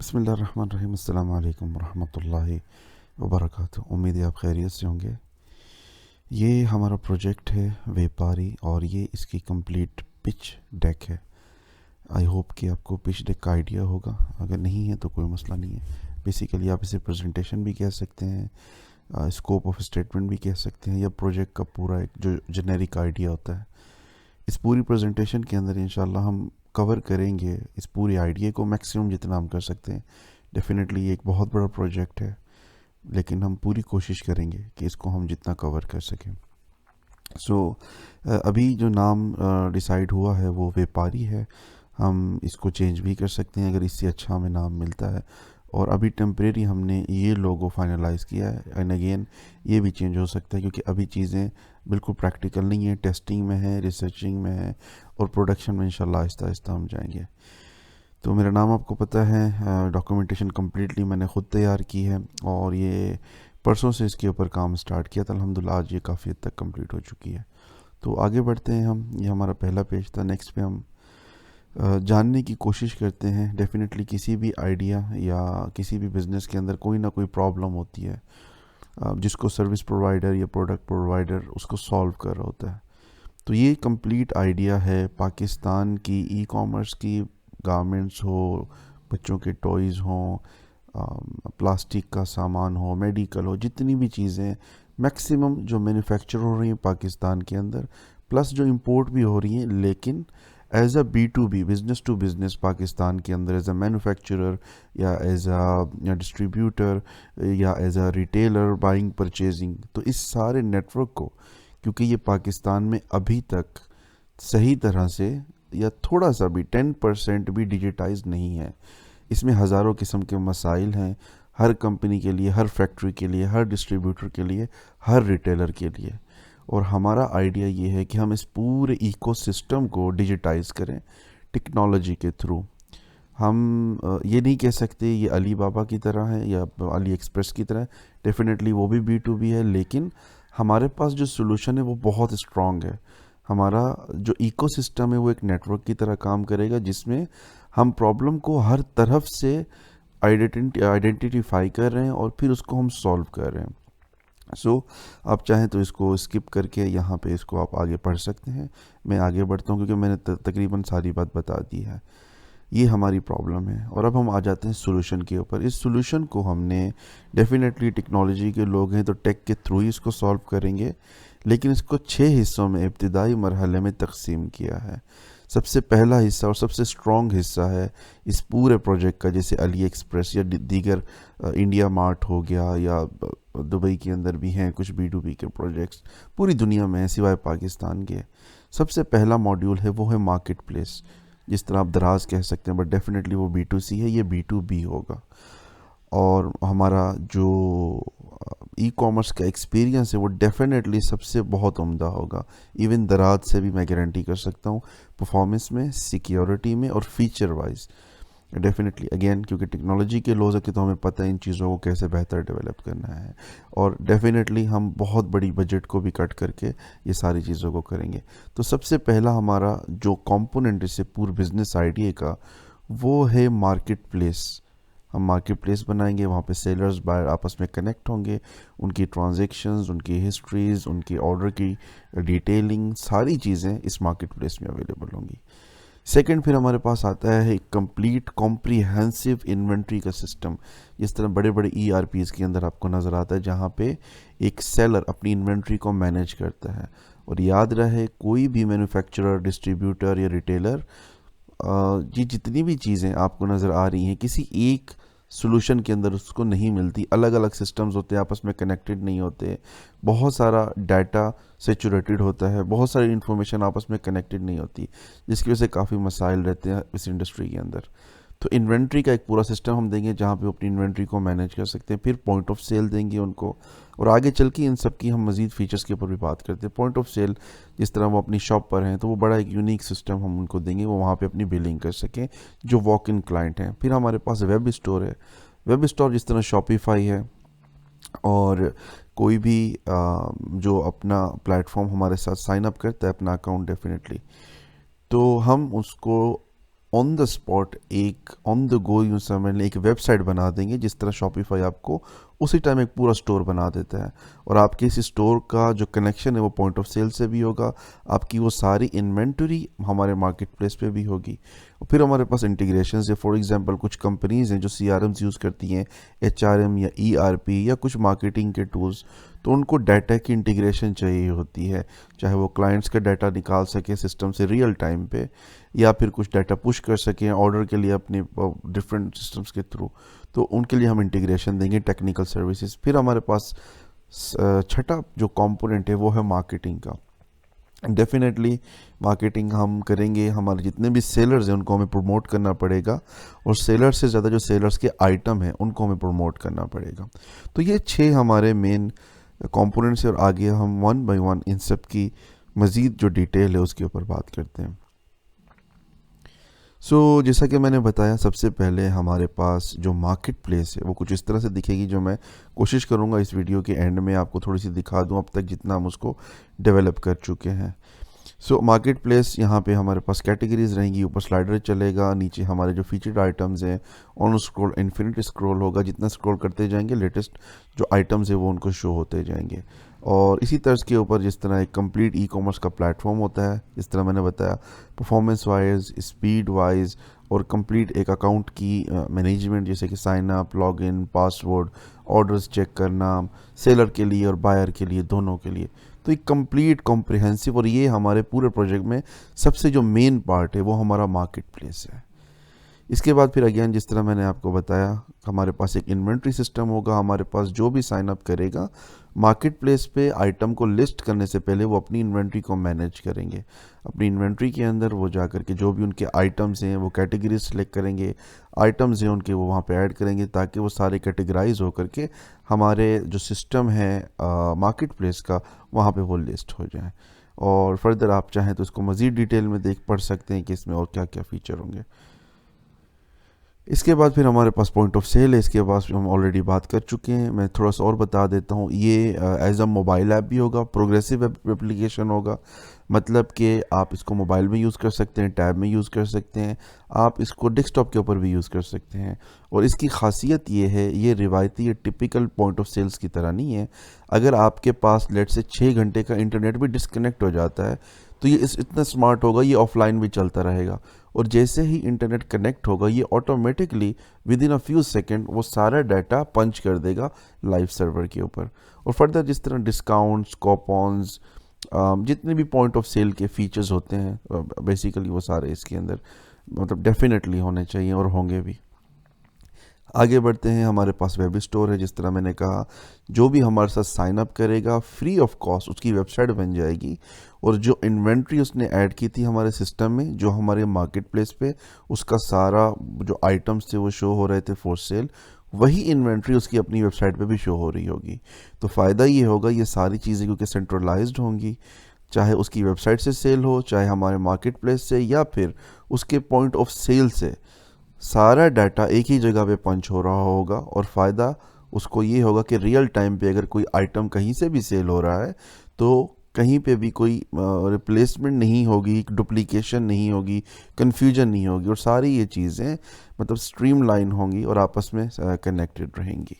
बिस्मिल्लाहिर्रहमानिर्रहीम। अस्सलाम वालेकुम वरहमतुल्लाहि वबरकातुहू। उम्मीद है आप खैरियत से होंगे। ये हमारा प्रोजेक्ट है व्यापारी और ये इसकी कंप्लीट पिच डेक है। आई होप कि आपको पिच डेक का आइडिया होगा। अगर नहीं है तो कोई मसला नहीं है। बेसिकली आप इसे प्रेजेंटेशन भी कह सकते हैं, स्कोप ऑफ स्टेटमेंट भी कह सकते हैं, या प्रोजेक्ट का पूरा एक जो जेनेरिक आइडिया होता है। इस पूरी प्रेजेंटेशन के अंदर इंशाल्लाह हम कवर करेंगे इस पूरे आइडिया को मैक्सिमम जितना हम कर सकते हैं। डेफिनेटली ये एक बहुत बड़ा प्रोजेक्ट है, लेकिन हम पूरी कोशिश करेंगे कि इसको हम जितना कवर कर सकें। अभी जो नाम डिसाइड हुआ है वो व्यापारी है। हम इसको चेंज भी कर सकते हैं अगर इससे अच्छा हमें नाम मिलता है। और अभी टेम्परेरी हमने ये लोगो फाइनलाइज़ किया है, एंड अगेन ये भी चेंज हो सकता है क्योंकि अभी चीज़ें बिल्कुल प्रैक्टिकल नहीं है, टेस्टिंग में है, रिसर्चिंग में है, और प्रोडक्शन में इंशाल्लाह आहिस्ता आहिस्ता हम जाएंगे। तो मेरा नाम आपको पता है, डॉक्यूमेंटेशन कम्प्लीटली मैंने ख़ुद तैयार की है और ये परसों से इसके ऊपर काम स्टार्ट किया था। अल्हम्दुलिल्लाह आज ये काफ़ी हद तक कंप्लीट हो चुकी है। तो आगे बढ़ते हैं हम। ये हमारा पहला पेज था। नेक्स्ट पे हम जानने की कोशिश करते हैं। डेफिनेटली किसी भी आइडिया या किसी भी बिज़नेस के अंदर कोई ना कोई प्रॉब्लम होती है, जिसको सर्विस प्रोवाइडर या प्रोडक्ट प्रोवाइडर उसको सॉल्व कर रहा होता है। तो ये कंप्लीट आइडिया है पाकिस्तान की ई कॉमर्स की। गारमेंट्स हो, बच्चों के टॉयज़ हों, प्लास्टिक का सामान हो, मेडिकल हो, जितनी भी चीज़ें मैक्सिमम जो मैन्युफैक्चर हो रही हैं पाकिस्तान के अंदर, प्लस जो इंपोर्ट भी हो रही हैं, लेकिन as a B2B, business to business Pakistan के अंदर एज अ मैन्युफैक्चरर या एज अ डिस्ट्रीब्यूटर या as a retailer buying purchasing, तो इस सारे नेटवर्क को, क्योंकि ये पाकिस्तान में अभी तक सही तरह से या थोड़ा सा भी 10% भी डिजिटाइज नहीं है। इसमें हज़ारों किस्म के मसाइल हैं, हर कंपनी के लिए, हर फैक्ट्री के लिए, हर डिस्ट्रीब्यूटर के लिए, हर रिटेलर के लिए। और हमारा आइडिया ये है कि हम इस पूरे इकोसिस्टम को डिजिटाइज करें टेक्नोलॉजी के थ्रू। हम ये नहीं कह सकते ये अली बाबा की तरह है या अली एक्सप्रेस की तरह। डेफिनेटली वो भी B2B है, लेकिन हमारे पास जो सोल्यूशन है वो बहुत स्ट्रॉन्ग है। हमारा जो इकोसिस्टम है वो एक नेटवर्क की तरह काम करेगा, जिसमें हम प्रॉब्लम को हर तरफ से आइडेंटिफाई कर रहे हैं और फिर उसको हम सॉल्व कर रहे हैं। आप चाहें तो इसको स्किप करके यहाँ पे इसको आप आगे पढ़ सकते हैं। मैं आगे बढ़ता हूँ क्योंकि मैंने तकरीबन सारी बात बता दी है। ये हमारी प्रॉब्लम है और अब हम आ जाते हैं सोल्यूशन के ऊपर। इस सोल्यूशन को हमने डेफिनेटली, टेक्नोलॉजी के लोग हैं तो टेक के थ्रू ही इसको सॉल्व करेंगे, लेकिन इसको 6 हिस्सों में इब्तिदाई मरहले में तकसीम किया है। सबसे पहला हिस्सा और सबसे स्ट्रॉन्ग हिस्सा है इस पूरे प्रोजेक्ट का, जैसे अली एक्सप्रेस या दीगर इंडिया मार्ट हो गया, या दुबई के अंदर भी हैं कुछ B2B के प्रोजेक्ट्स, पूरी दुनिया में हैं सिवाय पाकिस्तान के। सबसे पहला मॉड्यूल है वो है मार्केट प्लेस। जिस तरह आप दराज कह सकते हैं, बट डेफिनेटली वो B2C है, ये B2B होगा। और हमारा जो ई कॉमर्स का एक्सपीरियंस है वो डेफिनेटली सबसे बहुत उम्दा होगा। इवन दराज से भी मैं गारंटी कर सकता हूँ, परफॉर्मेंस में, सिक्योरिटी में और फीचर वाइज। डेफिनेटली अगेन क्योंकि टेक्नोलॉजी के लॉज है तो हमें पता है इन चीज़ों को कैसे बेहतर डेवलप करना है, और डेफिनेटली हम बहुत बड़ी बजट को भी कट करके ये सारी चीज़ों को करेंगे। तो सबसे पहला हमारा जो कंपोनेंट इससे पूरे बिजनेस आइडिया का, वो है मार्केट प्लेस। हम मार्केट प्लेस बनाएंगे, वहाँ पे सेलर्स बायर आपस में कनेक्ट होंगे, उनकी ट्रांजैक्शंस, उनकी हिस्ट्रीज़, उनकी ऑर्डर की डिटेलिंग, सारी चीज़ें इस मार्केट प्लेस में अवेलेबल होंगी। सेकंड, फिर हमारे पास आता है एक कंप्लीट कॉम्प्रिहेंसिव इन्वेंट्री का सिस्टम। जिस तरह बड़े बड़े ERPs के अंदर आपको नज़र आता है, जहाँ पे एक सेलर अपनी इन्वेंट्री को मैनेज करता है। और याद रहे, कोई भी मैन्युफैक्चरर, डिस्ट्रीब्यूटर या रिटेलर, ये जितनी भी चीज़ें आपको नज़र आ रही हैं, किसी एक सोल्यूशन के अंदर उसको नहीं मिलती। अलग अलग सिस्टम्स होते हैं, आपस में कनेक्टेड नहीं होते, बहुत सारा डाटा सेचुरेटेड होता है, बहुत सारी इन्फॉर्मेशन आपस में कनेक्टेड नहीं होती, जिसकी वजह से काफ़ी मसाइल रहते हैं इस इंडस्ट्री के अंदर। तो इन्वेंट्री का एक पूरा सिस्टम हम देंगे जहाँ पे अपनी इन्वेंट्री को मैनेज कर सकते हैं। फिर पॉइंट ऑफ सेल देंगे उनको, और आगे चल के इन सब की हम मज़ीद फीचर्स के ऊपर भी बात करते हैं। पॉइंट ऑफ सेल, जिस तरह वो अपनी शॉप पर हैं तो वो बड़ा एक यूनिक सिस्टम हम उनको देंगे, वो वहाँ पे अपनी बिलिंग कर सकें जो वॉक इन क्लाइंट हैं। फिर हमारे पास वेब स्टोर है। वेब स्टोर जिस तरह शॉपिफाई है, और कोई भी जो अपना प्लेटफॉर्म हमारे साथ साइन अप करता है अपना अकाउंट, डेफिनेटली तो हम उसको ऑन द स्पॉट, एक ऑन द गो यूँ समझ लें, एक वेबसाइट बना देंगे, जिस तरह शॉपिफाई आपको उसी टाइम एक पूरा स्टोर बना देता है। और आपके इस स्टोर का जो कनेक्शन है वो पॉइंट ऑफ सेल से भी होगा, आपकी वो सारी इन्वेंटरी हमारे मार्केट प्लेस पे भी होगी। और फिर हमारे पास इंटीग्रेशन है, फॉर एग्जांपल कुछ कंपनीज़ हैं जो CRMs यूज़ करती हैं, HRM या ERP या कुछ मार्केटिंग के टूल्स, तो उनको डाटा की इंटीग्रेशन चाहिए होती है, चाहे वो क्लाइंट्स का डाटा निकाल सके सिस्टम से रियल टाइम पे, या फिर कुछ डाटा पुश कर सकें ऑर्डर के लिए अपने डिफरेंट सिस्टम्स के थ्रू। तो उनके लिए हम इंटीग्रेशन देंगे, टेक्निकल सर्विसेज। फिर हमारे पास छठा जो कंपोनेंट है वो है मार्केटिंग का। डेफिनेटली मार्केटिंग हम करेंगे, हमारे जितने भी सेलर्स हैं उनको हमें प्रमोट करना पड़ेगा, और सेलर्स से ज़्यादा जो सेलर्स के आइटम हैं उनको हमें प्रमोट करना पड़ेगा। तो ये 6 हमारे मेन कंपोनेंट्स हैं, और आगे हम वन बाय वन इन सब की मज़ीद जो डिटेल है उसके ऊपर बात करते हैं। जैसा कि मैंने बताया, सबसे पहले हमारे पास जो मार्केट प्लेस है वो कुछ इस तरह से दिखेगी, जो मैं कोशिश करूँगा इस वीडियो के एंड में आपको थोड़ी सी दिखा दूँ अब तक जितना हम उसको डेवलप कर चुके हैं। मार्केट प्लेस, यहाँ पे हमारे पास कैटेगरीज रहेंगी, ऊपर स्लाइडर चलेगा, नीचे हमारे जो फीचर्ड आइटम्स हैं ऑन स्क्रॉल इन्फिनिट स्क्रॉल होगा, जितना स्क्रॉल करते जाएंगे लेटेस्ट जो आइटम्स है वो उनको शो होते जाएंगे। और इसी तर्ज के ऊपर जिस तरह एक कंप्लीट ई-कॉमर्स का प्लेटफॉर्म होता है, जिस तरह मैंने बताया, परफॉर्मेंस वाइज, स्पीड वाइज, और कंप्लीट एक अकाउंट की मैनेजमेंट, जैसे कि sign up, log in, password, orders check करना, सेलर के लिए और बायर के लिए, दोनों के लिए। तो एक कंप्लीट कॉम्प्रिहेंसिव, और ये हमारे पूरे प्रोजेक्ट में सबसे जो मेन पार्ट है वो हमारा मार्केट प्लेस है। इसके बाद फिर अगेन जिस तरह मैंने आपको बताया, हमारे पास एक इन्वेंट्री सिस्टम होगा। हमारे पास जो भी साइन अप करेगा मार्केट प्लेस पे आइटम को लिस्ट करने से पहले वो अपनी इन्वेंट्री को मैनेज करेंगे। अपनी इन्वेंट्री के अंदर वो जा करके जो भी उनके आइटम्स हैं वो कैटेगरी सेलेक्ट करेंगे, आइटम्स हैं उनके वो वहाँ पे ऐड करेंगे, ताकि वो सारे कैटेगराइज हो करके हमारे जो सिस्टम है मार्केट प्लेस का, वहाँ पे वो लिस्ट हो जाए। और फर्दर आप चाहें तो इसको मज़ीद डिटेल में पढ़ सकते हैं कि इसमें और क्या क्या फ़ीचर होंगे। इसके बाद फिर हमारे पास पॉइंट ऑफ सेल है, इसके पास हम ऑलरेडी बात कर चुके हैं, मैं थोड़ा सा और बता देता हूँ। ये एज अ मोबाइल ऐप भी होगा, प्रोग्रेसिव एप्लीकेशन होगा, मतलब कि आप इसको मोबाइल में यूज़ कर सकते हैं, टैब में यूज़ कर सकते हैं, आप इसको डेस्कटॉप के ऊपर भी यूज़ कर सकते हैं। और इसकी खासियत ये है, ये रिवायती या टिपिकल पॉइंट ऑफ सेल्स की तरह नहीं है। अगर आपके पास लेट से 6 घंटे का इंटरनेट भी डिस्कनेक्ट हो जाता है, तो ये इतना स्मार्ट होगा, ये ऑफलाइन भी चलता रहेगा। और जैसे ही इंटरनेट कनेक्ट होगा, ये automatically with in a few second वो सारा डाटा पंच कर देगा लाइव सर्वर के ऊपर। और फर्दर जिस तरह डिस्काउंट्स, कॉपन्स, जितने भी पॉइंट ऑफ सेल के फीचर्स होते हैं बेसिकली वो सारे इसके अंदर मतलब डेफिनेटली होने चाहिए और होंगे भी। आगे बढ़ते हैं, हमारे पास वेब स्टोर है। जिस तरह मैंने कहा, जो भी हमारे साथ साइन अप करेगा फ्री ऑफ कॉस्ट उसकी वेबसाइट बन जाएगी, और जो इन्वेंट्री उसने ऐड की थी हमारे सिस्टम में, जो हमारे मार्केट प्लेस पे उसका सारा जो आइटम्स थे वो शो हो रहे थे फॉर सेल, वही इन्वेंट्री उसकी अपनी वेबसाइट पे भी शो हो रही होगी। तो फ़ायदा ये होगा, ये सारी चीज़ें क्योंकि सेंट्रलाइज्ड होंगी, चाहे उसकी वेबसाइट से सेल हो, चाहे हमारे मार्केट प्लेस से, या फिर उसके पॉइंट ऑफ सेल से, सारा डाटा एक ही जगह पे पंच हो रहा होगा। और फ़ायदा उसको ये होगा कि रियल टाइम पे अगर कोई आइटम कहीं से भी सेल हो रहा है तो कहीं पे भी कोई रिप्लेसमेंट नहीं होगी, डुप्लीकेशन नहीं होगी, कन्फ्यूजन नहीं होगी, और सारी ये चीज़ें मतलब स्ट्रीमलाइन होंगी और आपस में कनेक्टेड रहेंगी।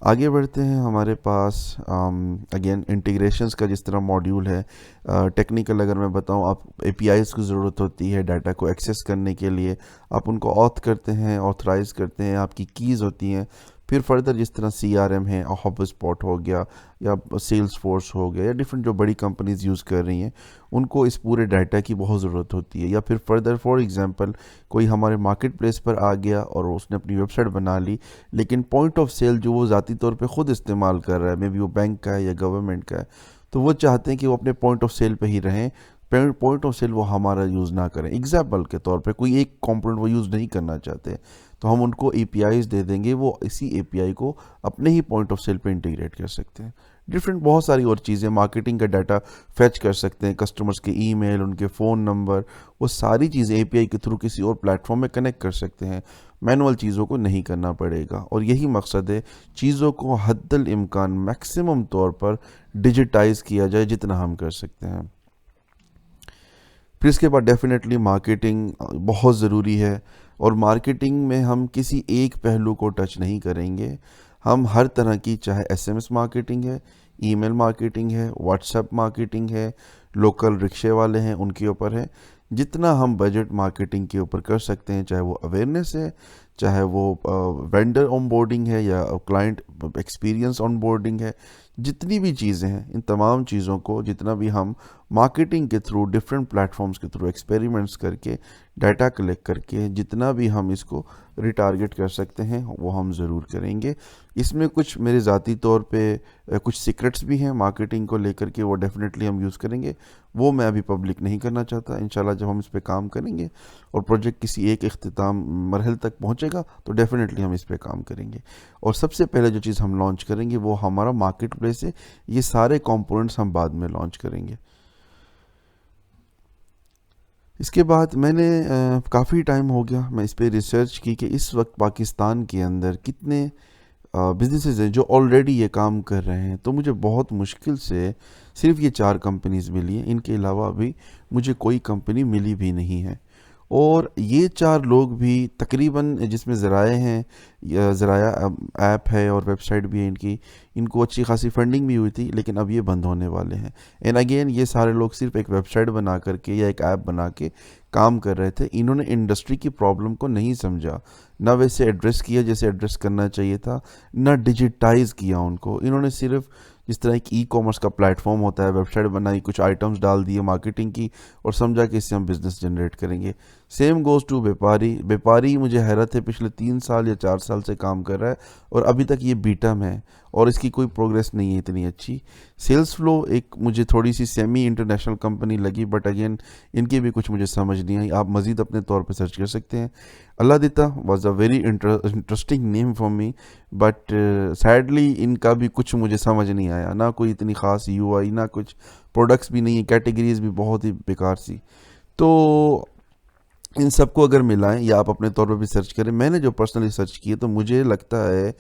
आगे बढ़ते हैं, हमारे पास अगेन इंटीग्रेशंस का जिस तरह मॉड्यूल है, टेक्निकल अगर मैं बताऊं, आप एपीआईज़ की ज़रूरत होती है डाटा को एक्सेस करने के लिए, आप उनको ऑथ करते हैं, ऑथराइज़ करते हैं, आपकी कीज़ होती हैं। फिर फर्दर जिस तरह CRM है, HubSpot हो गया, या सेल्स फोर्स हो गया, या डिफरेंट जो बड़ी कंपनीज़ यूज़ कर रही हैं, उनको इस पूरे डाटा की बहुत ज़रूरत होती है। या फिर फर्दर फॉर एग्जांपल कोई हमारे मार्केट प्लेस पर आ गया और उसने अपनी वेबसाइट बना ली, लेकिन पॉइंट ऑफ सेल जो वो ज़ाती तौर पे ख़ुद इस्तेमाल कर रहा है, मे बी वो बैंक का है या गवर्नमेंट का है, तो वो चाहते हैं कि वो अपने पॉइंट ऑफ सेल पे ही रहें, पॉइंट ऑफ सेल वो हमारा यूज़ ना करें। एग्जाम्पल के तौर पे कोई एक कंपोनेंट वो यूज़ नहीं करना चाहते, तो हम उनको APIs दे देंगे, वो इसी API को अपने ही पॉइंट ऑफ सेल पे इंटीग्रेट कर सकते हैं। डिफरेंट बहुत सारी और चीज़ें, मार्केटिंग का डाटा फेच कर सकते हैं, कस्टमर्स के ईमेल, उनके फ़ोन नंबर, वो सारी चीज़ें API के थ्रू किसी और प्लेटफॉर्म में कनेक्ट कर सकते हैं। मैनुअल चीज़ों को नहीं करना पड़ेगा, और यही मकसद है, चीज़ों को हद्दल इम्कान मैक्सिमम तौर पर डिजिटाइज़ किया जाए जितना हम कर सकते हैं। फिर इसके बाद डेफिनेटली मार्केटिंग बहुत ज़रूरी है, और मार्केटिंग में हम किसी एक पहलू को टच नहीं करेंगे। हम हर तरह की, चाहे एसएमएस मार्केटिंग है, ईमेल मार्केटिंग है, व्हाट्सएप मार्केटिंग है, लोकल रिक्शे वाले हैं उनके ऊपर है, जितना हम बजट मार्केटिंग के ऊपर कर सकते हैं, चाहे वो अवेयरनेस है, चाहे वो वेंडर ऑनबोर्डिंग है, या क्लाइंट एक्सपीरियंस ऑनबोर्डिंग है, जितनी भी चीज़ें हैं, इन तमाम चीज़ों को जितना भी हम मार्केटिंग के थ्रू, डिफरेंट प्लेटफॉर्म्स के थ्रू एक्सपेरिमेंट्स करके, डाटा कलेक्ट करके, जितना भी हम इसको रिटारगेट कर सकते हैं वो हम ज़रूर करेंगे। इसमें कुछ मेरे ज़ाती तौर पे कुछ सीक्रेट्स भी हैं मार्केटिंग को लेकर के, वो डेफिनेटली हम यूज़ करेंगे। वो मैं अभी पब्लिक नहीं करना चाहता। इंशाल्लाह जब हम इस पे काम करेंगे और प्रोजेक्ट किसी एक इख्तिताम मरहल तक पहुंचेगा तो डेफिनेटली हम इस पे काम करेंगे। और सबसे पहले जो चीज़ हम लॉन्च करेंगे वो हमारा मार्केट प्लेस है। ये सारे कंपोनेंट्स हम बाद में लॉन्च करेंगे। इसके बाद मैंने काफ़ी टाइम हो गया मैं इस पे रिसर्च की कि इस वक्त पाकिस्तान के अंदर कितने बिजनेसेस हैं जो ऑलरेडी ये काम कर रहे हैं। तो मुझे बहुत मुश्किल से सिर्फ ये 4 कंपनीज मिली हैं, इनके अलावा अभी मुझे कोई कंपनी मिली भी नहीं है। और ये 4 लोग भी तकरीबन, जिसमें ज़राए हैं, ज़राया ऐप है और वेबसाइट भी है इनकी, इनको अच्छी खासी फंडिंग भी हुई थी, लेकिन अब ये बंद होने वाले हैं। एंड अगेन ये सारे लोग सिर्फ एक वेबसाइट बना करके या एक ऐप बना के काम कर रहे थे। इन्होंने इंडस्ट्री की प्रॉब्लम को नहीं समझा, ना वैसे एड्रेस किया जैसे एड्रेस करना चाहिए था, ना डिजिटाइज़ किया उनको। इन्होंने सिर्फ जिस तरह एक ई कॉमर्स का प्लेटफॉर्म होता है, वेबसाइट बनाई, कुछ आइटम्स डाल दिए मार्केटिंग की, और समझा कि इससे हम बिज़नेस जनरेट करेंगे। सेम गोज़ टू व्यापारी। व्यापारी मुझे हैरत है, पिछले 3 साल या 4 साल से काम कर रहा है और अभी तक ये बीटा में है और इसकी कोई प्रोग्रेस नहीं है इतनी अच्छी। सेल्स फ्लो एक मुझे थोड़ी सी सेमी इंटरनेशनल कंपनी लगी, बट अगेन इनकी भी कुछ मुझे समझ नहीं आई। आप मज़ीद अपने तौर पे सर्च कर सकते हैं। Alladitta was a very interesting name for me, but sadly इनका भी कुछ मुझे समझ नहीं आया, ना कोई इतनी ख़ास यूआई, ना कुछ प्रोडक्ट्स भी नहीं है, कैटेगरीज भी बहुत ही बेकार सी। तो इन सबको अगर मिलाएं या आप अपने तौर पर भी सर्च करें, मैंने जो पर्सनली सर्च किए तो मुझे लगता है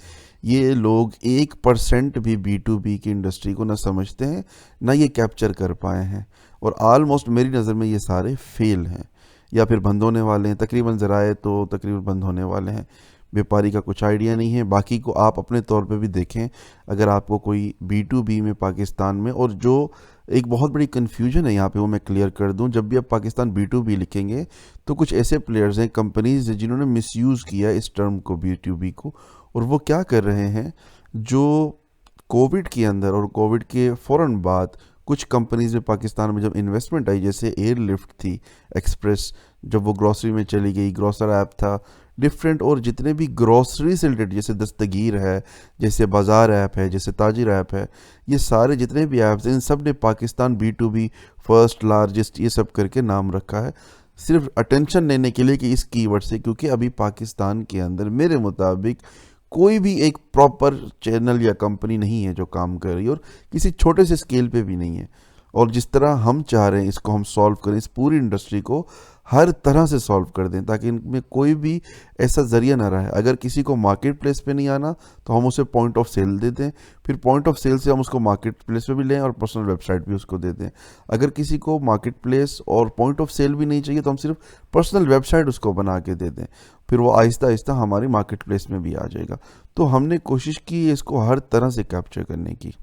ये लोग 1% भी B2B की इंडस्ट्री को ना समझते हैं, ना ये कैप्चर कर पाए हैं, और ऑलमोस्ट मेरी नज़र में ये सारे फेल हैं या फिर बंद होने वाले हैं। तकरीबन ज़राए तो तकरीबन बंद होने वाले हैं। व्यापारी का कुछ आइडिया नहीं है। बाकी को आप अपने तौर पे भी देखें, अगर आपको कोई B2B में पाकिस्तान में, और जो एक बहुत बड़ी कन्फ्यूजन है यहाँ पे वो मैं क्लियर कर दूँ। जब भी आप पाकिस्तान B2B लिखेंगे तो कुछ ऐसे प्लेयर्स हैं, कंपनीज जिन्होंने मिसयूज़ किया इस टर्म को, B2B को। और वो क्या कर रहे हैं, जो कोविड के अंदर और कोविड के फ़ौरन बाद कुछ कंपनीज में पाकिस्तान में जब इन्वेस्टमेंट आई, जैसे एयरलिफ्ट थी, एक्सप्रेस, जब वो ग्रॉसरी में चली गई, ग्रॉसर ऐप था डिफरेंट, और जितने भी ग्रॉसरी से रिलेटेड, जैसे दस्तगीर है, जैसे बाज़ार ऐप है, जैसे ताजिर ऐप है, ये सारे जितने भी ऐप्स हैं इन सब ने पाकिस्तान B2B फर्स्ट लार्जेस्ट ये सब करके नाम रखा है, सिर्फ अटेंशन लेने के लिए कि इस कीवर्ड से। क्योंकि अभी पाकिस्तान के अंदर मेरे मुताबिक कोई भी एक प्रॉपर चैनल या कंपनी नहीं है जो काम कर रही है, और किसी छोटे से स्केल पे भी नहीं है। और जिस तरह हम चाह रहे हैं इसको हम सॉल्व करें, इस पूरी इंडस्ट्री को हर तरह से सॉल्व कर दें, ताकि इनमें कोई भी ऐसा ज़रिया ना रहे। अगर किसी को मार्केट प्लेस पे नहीं आना तो हम उसे पॉइंट ऑफ सेल दे दें, फिर पॉइंट ऑफ सेल से हम उसको मार्केट प्लेस पे भी लें और पर्सनल वेबसाइट भी उसको दे दें। अगर किसी को मार्केट प्लेस और पॉइंट ऑफ सेल भी नहीं चाहिए तो हम सिर्फ पर्सनल वेबसाइट उसको बना के दे दें, फिर वो आहिस्ता आहिस्ता हमारी मार्केट प्लेस में भी आ जाएगा। तो हमने कोशिश की इसको हर तरह से कैप्चर करने की।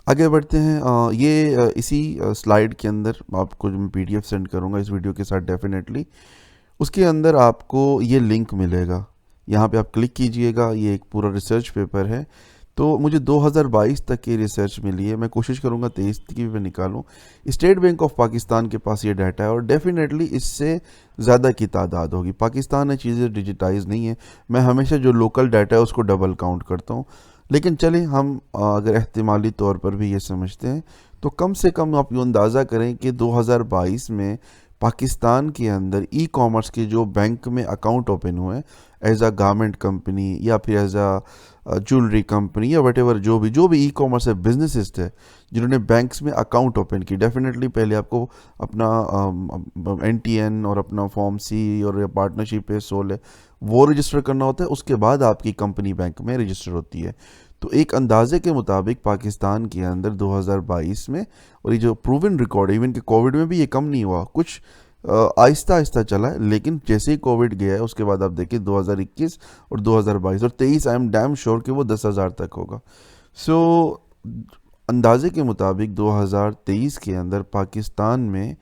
आगे बढ़ते हैं। इसी स्लाइड के अंदर आपको जो मैं PDF सेंड करूँगा इस वीडियो के साथ डेफिनेटली, उसके अंदर आपको ये लिंक मिलेगा। यहाँ पे आप क्लिक कीजिएगा। ये एक पूरा रिसर्च पेपर है। तो मुझे 2022 तक की रिसर्च मिली है, मैं कोशिश करूँगा 23 की भी मैं निकालूँ। स्टेट बैंक ऑफ पाकिस्तान के पास ये डाटा है और डेफिनेटली इससे ज़्यादा की तादाद होगी। पाकिस्तान में चीज़ें डिजिटाइज नहीं है। मैं हमेशा जो लोकल डाटा है उसको डबल काउंट करता हूँ, लेकिन चलें हम अगर एहतिमाली तौर पर भी ये समझते हैं तो कम से कम आप ये अंदाज़ा करें कि 2022 में पाकिस्तान के अंदर ई कॉमर्स के जो बैंक में अकाउंट ओपन हुए एज अ गारमेंट कंपनी या फिर एज अ ज्वेलरी कंपनी या वटेवर, जो भी ई कॉमर्स है, बिजनेसेस थे जिन्होंने बैंक्स में अकाउंट ओपन की, डेफिनेटली पहले आपको अपना NTN और अपना फॉर्म C और पार्टनरशिप है, सोल है, वो रजिस्टर करना होता है। उसके बाद आपकी कंपनी बैंक में रजिस्टर होती है। तो एक अंदाजे के मुताबिक पाकिस्तान के अंदर 2022 में, और ये जो प्रूवन रिकॉर्ड है, इवन कि कोविड में भी ये कम नहीं हुआ, कुछ आहिस्ता आहिस्ता चला है, लेकिन जैसे ही कोविड गया है उसके बाद आप देखिए 2021 और 2022 और 23, आई एम डैम श्योर कि वो 10,000 तक होगा। सो अंदाजे के मुताबिक 2023 के अंदर पाकिस्तान में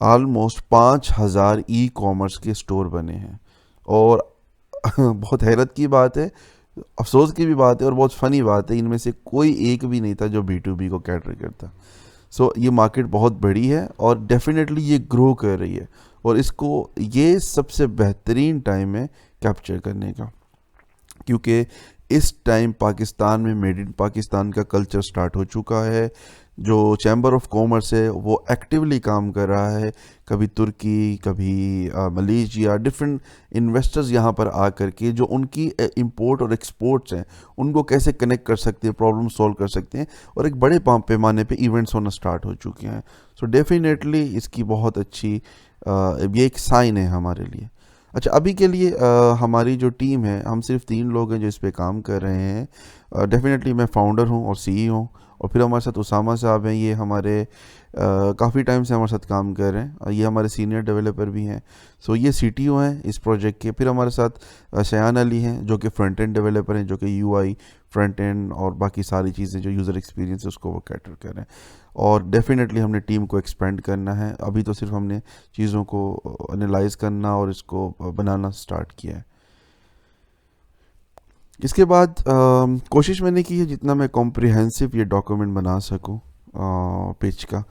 ऑलमोस्ट 5,000 ई कॉमर्स के स्टोर बने हैं। और बहुत हैरत की बात है, अफसोस की भी बात है और बहुत फ़नी बात है, इनमें से कोई एक भी नहीं था जो B2B को कैटर करता। सो ये मार्केट बहुत बड़ी है और डेफिनेटली ये ग्रो कर रही है, और इसको ये सबसे बेहतरीन टाइम है कैप्चर करने का, क्योंकि इस टाइम पाकिस्तान में मेड इन पाकिस्तान का कल्चर स्टार्ट हो चुका है। जो चैम्बर ऑफ कॉमर्स है वो एक्टिवली काम कर रहा है, कभी तुर्की, कभी मलेशिया, डिफरेंट इन्वेस्टर्स यहाँ पर आ करके जो उनकी इंपोर्ट और एक्सपोर्ट्स हैं उनको कैसे कनेक्ट कर सकते हैं, प्रॉब्लम सॉल्व कर सकते हैं, और एक बड़े पैमाने पे इवेंट्स होना स्टार्ट हो चुके हैं। सो डेफिनेटली इसकी बहुत अच्छी ये एक साइन है हमारे लिए। अच्छा, अभी के लिए हमारी जो टीम है, हम सिर्फ 3 लोग हैं जो इस पे काम कर रहे हैं। डेफिनेटली मैं फाउंडर हूँ और CEO हूँ, और फिर हमारे साथ उसामा साहब हैं, ये हमारे काफ़ी टाइम से हमारे साथ काम कर रहे हैं, और ये हमारे सीनियर डेवलपर भी हैं। सो ये CTO हैं इस प्रोजेक्ट के। फिर हमारे साथ शयान अली हैं जो कि फ्रंट एंड डेवलपर हैं, जो कि UI, फ्रंट एंड और बाकी सारी चीज़ें जो यूज़र एक्सपीरियंस है उसको वो कैटर कर रहे हैं। और डेफिनेटली हमने टीम को एक्सपेंड करना है, अभी तो सिर्फ हमने चीज़ों को एनालाइज करना और इसको बनाना स्टार्ट किया है। इसके बाद कोशिश मैंने की है जितना मैं कॉम्प्रिहेंसिव ये डॉक्यूमेंट बना सकूं पिच का।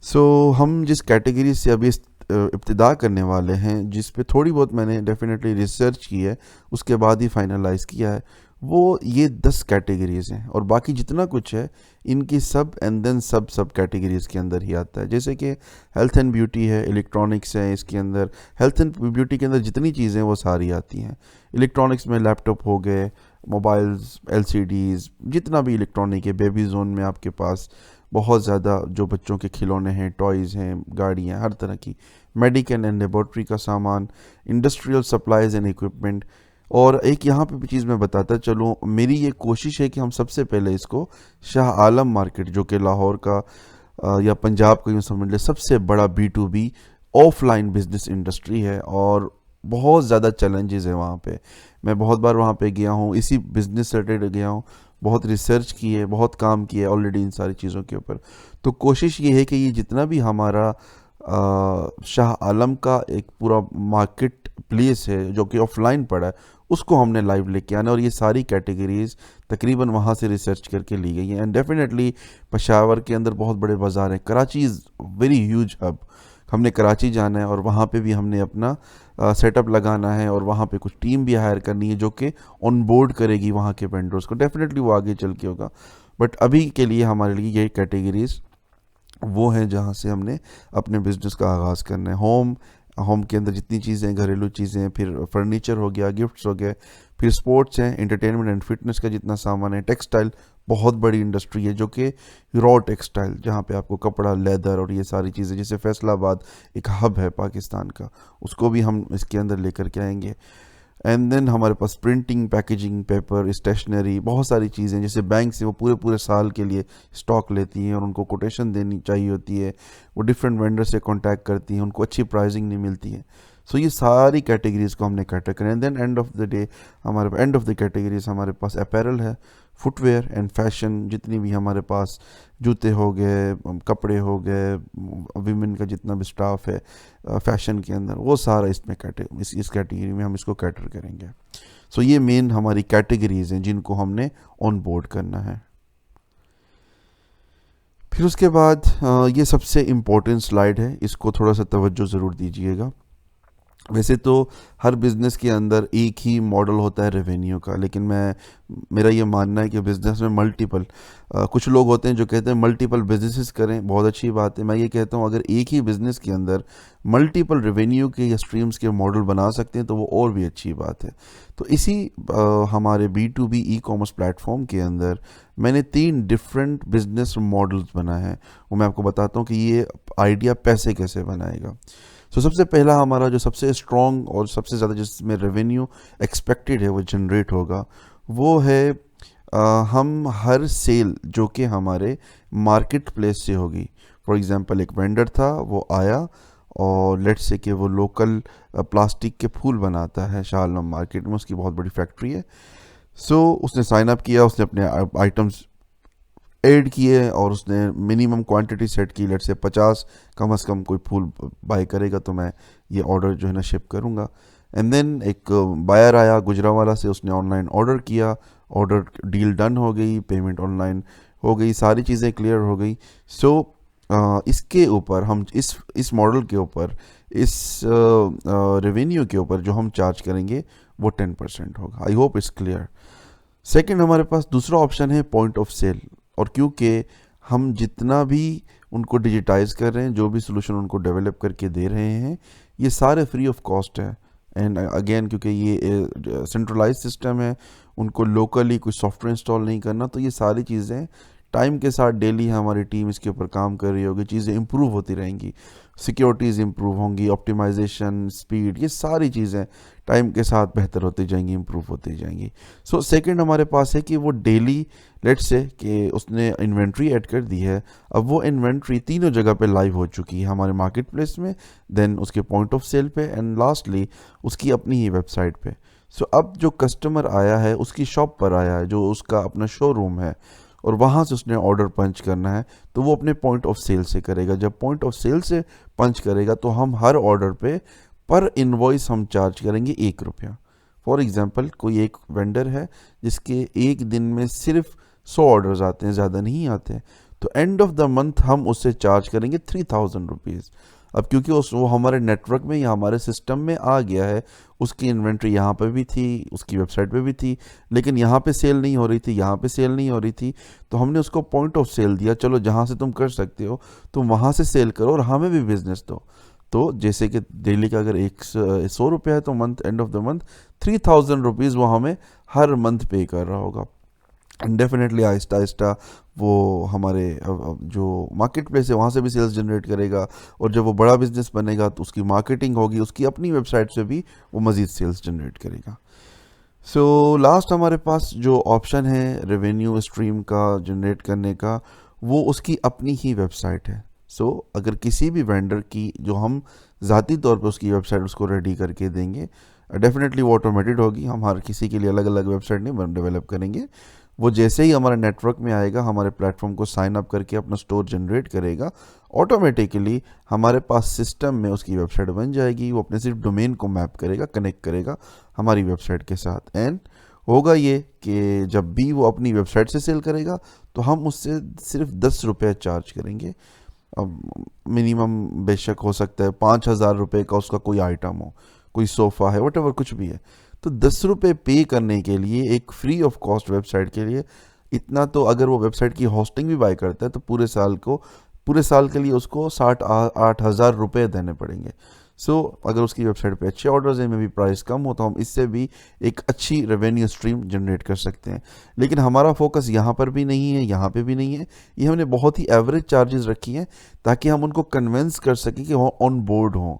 सो हम जिस कैटेगरी से अभी इब्तिदा करने वाले हैं, जिस पे थोड़ी बहुत मैंने डेफिनेटली रिसर्च की है, उसके बाद ही फाइनलाइज किया है, वो ये 10 कैटेगरीज हैं, और बाकी जितना कुछ है इनकी सब एंड देन सब कैटेगरीज के अंदर ही आता है। जैसे कि हेल्थ एंड ब्यूटी है, इलेक्ट्रॉनिक्स है, इसके अंदर हेल्थ एंड ब्यूटी के अंदर जितनी चीज़ें वो सारी आती हैं। इलेक्ट्रॉनिक्स में लैपटॉप हो गए, मोबाइल्स, LCDs, जितना भी इलेक्ट्रॉनिक है। बेबी जोन में आपके पास बहुत ज़्यादा जो बच्चों के खिलौने हैं, टॉयज़ हैं, गाड़ियाँ, हर तरह की, मेडिकल एंड लेबॉर्ट्री का सामान, इंडस्ट्रियल सप्लाइज एंड इक्विपमेंट। और एक यहाँ पे भी चीज़ मैं बताता चलूँ, मेरी ये कोशिश है कि हम सबसे पहले इसको शाह आलम मार्केट, जो कि लाहौर का या पंजाब का यूँ समझ ले सबसे बड़ा B2B ऑफलाइन बिजनेस इंडस्ट्री है, और बहुत ज़्यादा चैलेंजेस है वहाँ पे। मैं बहुत बार वहाँ पे गया हूँ, इसी बिज़नेस से रिलेटेड गया हूँ, बहुत रिसर्च की है, बहुत काम किया है ऑलरेडी इन सारी चीज़ों के ऊपर। तो कोशिश ये है कि ये जितना भी हमारा शाह आलम का एक पूरा मार्केट प्लेस है जो कि ऑफलाइन पड़ा है, उसको हमने लाइव लेके आना, और ये सारी कैटेगरीज तकरीबन वहाँ से रिसर्च करके ली गई हैं। एंड डेफिनेटली पेशावर के अंदर बहुत बड़े बाज़ार हैं, Karachi is very huge hub. हमने कराची जाना है और वहाँ पे भी हमने अपना सेटअप लगाना है, और वहाँ पे कुछ टीम भी हायर करनी है जो कि ऑन बोर्ड करेगी वहाँ के वेंडर्स को। डेफिनेटली वो आगे चल के होगा, बट अभी के लिए हमारे लिए ये कैटेगरीज वो हैं जहाँ से हमने अपने बिजनेस का आगाज़ करना है। होम के अंदर जितनी चीज़ें, घरेलू चीज़ें, फिर फर्नीचर हो गया, गिफ्ट्स हो गए, फिर स्पोर्ट्स हैं, एंटरटेनमेंट एंड फिटनेस का जितना सामान है, टेक्सटाइल बहुत बड़ी इंडस्ट्री है जो कि रॉ टेक्सटाइल, जहाँ पे आपको कपड़ा, लेदर और ये सारी चीज़ें, जैसे फैसलाबाद एक हब है पाकिस्तान का, उसको भी हम इसके अंदर लेकर के आएंगे। एंड देन हमारे पास प्रिंटिंग, पैकेजिंग, पेपर, स्टेशनरी, बहुत सारी चीज़ें, जैसे बैंक से वो पूरे पूरे साल के लिए स्टॉक लेती हैं और उनको कोटेशन देनी चाहिए होती है, वो डिफरेंट वेंडर से कांटेक्ट करती हैं, उनको अच्छी प्राइसिंग नहीं मिलती है। सो ये सारी कैटेगरीज को हमने कैटर करें। And then end of the day हमारे एंड ऑफ द कैटेगरीज हमारे पास अपैरल है, फुटवेयर एंड फैशन, जितनी भी हमारे पास जूते हो गए, कपड़े हो गए, विमेन का जितना भी स्टाफ है फैशन के अंदर, वो सारा इसमें इस कैटेगरी में हम इसको कैटर करेंगे। सो ये मेन हमारी कैटेगरीज हैं जिनको हमने ऑन बोर्ड करना है। फिर उसके बाद ये सबसे इम्पोर्टेंट स्लाइड है, इसको थोड़ा सा तवज्जो ज़रूर दीजिएगा। वैसे तो हर बिज़नेस के अंदर एक ही मॉडल होता है रेवेन्यू का, लेकिन मेरा ये मानना है कि बिज़नेस में मल्टीपल, कुछ लोग होते हैं जो कहते हैं मल्टीपल बिजनेसेस करें, बहुत अच्छी बात है। मैं ये कहता हूँ अगर एक ही बिज़नेस के अंदर मल्टीपल रेवेन्यू के या स्ट्रीम्स के मॉडल बना सकते हैं तो वो और भी अच्छी बात है। तो इसी हमारे B2B ई कॉमर्स प्लेटफॉर्म के अंदर मैंने 3 डिफरेंट बिजनेस मॉडल्स बनाए हैं, वो मैं आपको बताता हूँ कि ये आइडिया पैसे कैसे बनाएगा। तो सबसे पहला हमारा जो सबसे स्ट्रॉन्ग और सबसे ज़्यादा जिसमें रेवेन्यू एक्सपेक्टेड है वो जनरेट होगा, वो है हम हर सेल जो कि हमारे मार्केट प्लेस से होगी, फॉर एग्जांपल एक वेंडर था, वो आया और लेट्स से कि वो लोकल प्लास्टिक के फूल बनाता है शालम मार्केट में, उसकी बहुत बड़ी फैक्ट्री है। सो उसने साइन अप किया, उसने अपने आइटम्स ऐड किए और उसने मिनिमम क्वांटिटी सेट की, लेट से 50 कम से कम कोई फूल बाय करेगा तो मैं ये ऑर्डर जो है ना शिप करूँगा। एंड देन एक बायर आया गुजरावाला से, उसने ऑनलाइन ऑर्डर किया, ऑर्डर डील डन हो गई, पेमेंट ऑनलाइन हो गई, सारी चीज़ें क्लियर हो गई। सो इसके ऊपर हम इस मॉडल के ऊपर, इस रेवेन्यू के ऊपर जो हम चार्ज करेंगे वो 10% होगा। I hope it's clear. Second हमारे पास दूसरा ऑप्शन है पॉइंट ऑफ सेल। और क्योंकि हम जितना भी उनको डिजिटाइज कर रहे हैं, जो भी सोल्यूशन उनको डेवलप करके दे रहे हैं, ये सारे फ्री ऑफ कॉस्ट है। एंड अगेन क्योंकि ये सेंट्रलाइज सिस्टम है, उनको लोकली कुछ सॉफ्टवेयर इंस्टॉल नहीं करना, तो ये सारी चीज़ें टाइम के साथ डेली हमारी टीम इसके ऊपर काम कर रही होगी, चीज़ें इंप्रूव होती रहेंगी, सिक्योरिटीज़ इंप्रूव होंगी, ऑप्टिमाइजेशन, स्पीड, ये सारी चीज़ें टाइम के साथ बेहतर होती जाएंगी, इंप्रूव होती जाएंगी। सो सेकंड हमारे पास है कि वो डेली, लेट्स से कि उसने इन्वेंट्री ऐड कर दी है, अब वो इन्वेंट्री तीनों जगह पे लाइव हो चुकी है, हमारे मार्केट प्लेस में, देन उसके पॉइंट ऑफ सेल पे, एंड लास्टली उसकी अपनी ही वेबसाइट पे। सो अब जो कस्टमर आया है उसकी शॉप पर आया है, जो उसका अपना शोरूम है, और वहाँ से उसने ऑर्डर पंच करना है, तो वो अपने पॉइंट ऑफ सेल से करेगा। जब पॉइंट ऑफ सेल से पंच करेगा तो हम हर ऑर्डर पे पर इनवॉइस हम चार्ज करेंगे 1 रुपया। फॉर एग्जांपल कोई एक वेंडर है जिसके एक दिन में सिर्फ 100 ऑर्डर्स आते हैं, ज़्यादा नहीं आते, तो एंड ऑफ द मंथ हम उससे चार्ज करेंगे 3000 रुपीज़। अब क्योंकि वो हमारे नेटवर्क में या हमारे सिस्टम में आ गया है, उसकी इन्वेंट्री यहाँ पे भी थी, उसकी वेबसाइट पे भी थी, लेकिन यहाँ पे सेल नहीं हो रही थी, यहाँ पे सेल नहीं हो रही थी, तो हमने उसको पॉइंट ऑफ सेल दिया, चलो जहाँ से तुम कर सकते हो तुम वहाँ से सेल करो और हमें भी बिजनेस दो। तो जैसे कि डेली का अगर 100 रुपया है तो month and of the month 3000 rupees वो हमें हर मंथ पे कर रहा होगा। एंड डेफिनेटली आहिस्ता आहिस्ता वो हमारे जो मार्केट प्लेस है वहाँ से भी सेल्स जनरेट करेगा, और जब वो बड़ा बिजनेस बनेगा तो उसकी मार्केटिंग होगी, उसकी अपनी वेबसाइट से भी वो मज़ीद सेल्स जनरेट करेगा। सो लास्ट हमारे पास जो ऑप्शन है रेवेन्यू स्ट्रीम का जनरेट करने का, वो उसकी अपनी ही वेबसाइट है। सो अगर किसी भी वेंडर की जो हम ज़ाती तौर पे उसकी वेबसाइट उसको रेडी करके देंगे, डेफिनेटली वो ऑटोमेटेड होगी, हम हर किसी के लिए अलग अलग वेबसाइट नहीं डेवलप करेंगे। वो जैसे ही हमारे नेटवर्क में आएगा, हमारे प्लेटफॉर्म को साइन अप करके अपना स्टोर जनरेट करेगा, ऑटोमेटिकली हमारे पास सिस्टम में उसकी वेबसाइट बन जाएगी। वो अपने सिर्फ डोमेन को मैप करेगा, कनेक्ट करेगा हमारी वेबसाइट के साथ, एंड होगा ये कि जब भी वो अपनी वेबसाइट से सेल करेगा तो हम उससे सिर्फ 10 रुपये चार्ज करेंगे। अब मिनिमम बेशक हो सकता है 5000 रुपये का उसका कोई आइटम हो, कोई सोफ़ा है, वट कुछ भी है, तो 10 रुपये पे करने के लिए एक फ्री ऑफ कॉस्ट वेबसाइट के लिए, इतना तो अगर वो वेबसाइट की होस्टिंग भी बाय करता है तो पूरे साल के लिए उसको 8,000 रुपये देने पड़ेंगे। सो अगर उसकी वेबसाइट पे अच्छे ऑर्डर्स हैं, में भी प्राइस कम हो, तो हम इससे भी एक अच्छी रेवेन्यू स्ट्रीम जनरेट कर सकते हैं। लेकिन हमारा फोकस यहाँ पर भी नहीं है, यहाँ पे भी नहीं है, ये हमने बहुत ही एवरेज चार्जेस रखी हैं ताकि हम उनको कन्विंस कर सकें कि वो ऑन बोर्ड हों।